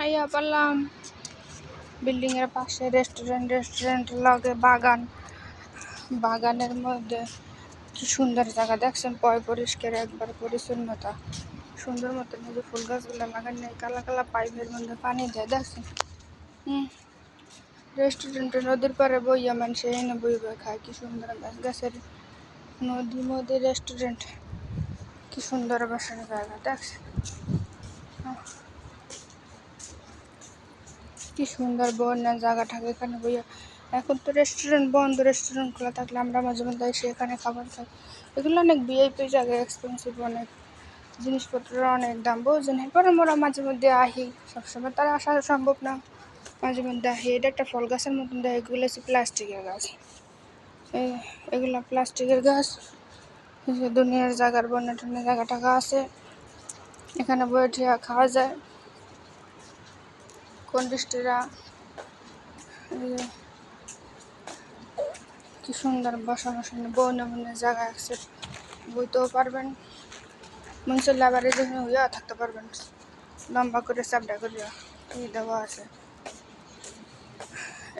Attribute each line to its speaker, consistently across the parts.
Speaker 1: আইয়া পারলাম বিল্ডিং এর পাশে রেস্টুরেন্ট লগে বাগান। বাগানের মধ্যে কি সুন্দর জায়গা দেখছেন, পরিষ্কার একবার পরিচ্ছন্নতা সুন্দর মতো নিজে ফুল গাছগুলো লাগান নেই, কালা কালা পাইপের মধ্যে পানি দেয় দেখছেন। রেস্টুরেন্টে নদীর পাড়ে বইয়া মানুষ এনে বই খায়, কি সুন্দর গাছ গাছের নদী রেস্টুরেন্ট, কি সুন্দর বসার জায়গা দেখছেন। কি সুন্দর বন্যার জায়গা থাকে এখানে বইয়া। এখন তো রেস্টুরেন্ট বন্ধ, রেস্টুরেন্ট খোলা থাকলে আমরা মাঝে মধ্যে এসে এখানে খাবার খাই। এগুলো অনেক ভিআইপি জায়গা, এক্সপেন্সিভ, অনেক জিনিসপত্রের অনেক দাম বুঝছেন। এরপরে আমরা মাঝে মধ্যে আহি, সবসময় তার আসা সম্ভব না, মাঝে মধ্যে আহি। এটা একটা ফল গাছের মতন দেয়, এগুলো হচ্ছে প্লাস্টিকের গাছ, এগুলো প্লাস্টিকের গাছ। দুনিয়ার জায়গার বন্যা টন্যা জায়গা টাকা আছে, এখানে বইয়ে খাওয়া যায়। কন্ডিস্টরা কি সুন্দর বসানো বনে জায়গা আছে, বইতেও পারবেন, মনসুর লাভারে যেখানে হইয়া থাকতে পারবেন, লম্বা করে চাপড়া করে দেওয়া আছে।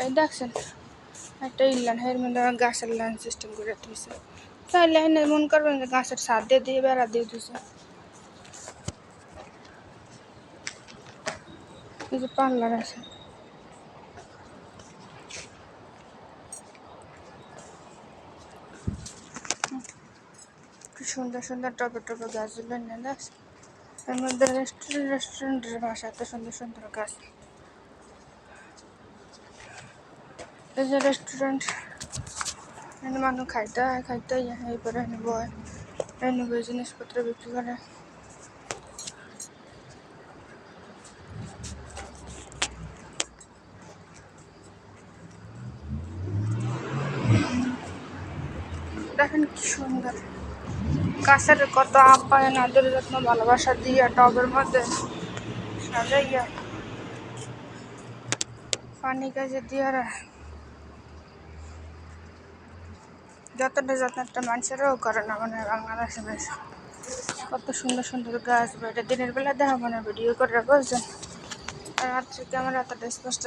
Speaker 1: এই দেখছেন একটা ইল্লান, এর মধ্যে গাছের লাইন সিস্টেম করে দিয়েছে, তাই লাইনে মন করবেন যে গাছের ছাদ দিয়ে বেড়া দিয়ে দিয়েছে। এই যে পার্লার আছে, কি সুন্দর সুন্দর টবে টবে গাছগুলো নিয়ে দেখছেন। এর মধ্যে রেস্টুরেন্টের ভাষা, এত সুন্দর সুন্দর গাছ। এই যে রেস্টুরেন্ট, এখানে মানুষ খাইতে এরপরে এনে বয়, এনে বই জিনিসপত্র বিক্রি করে। দেখেন কি সুন্দর গাছের কত আপ্যায়ন, আদর যত্ন ভালোবাসা দিয়া টবের মধ্যে সাজাইয়া পানি গাছে দিয়ে যতটা যত্ন একটা মানুষেরও করে না মানে বাংলাদেশে বেশ কত সুন্দর সুন্দর গাছ। এটা দিনের বেলা দেখা মানে ভিডিও করে বুঝছেন, আর রাত্রে ক্যামেরা এতটা স্পষ্ট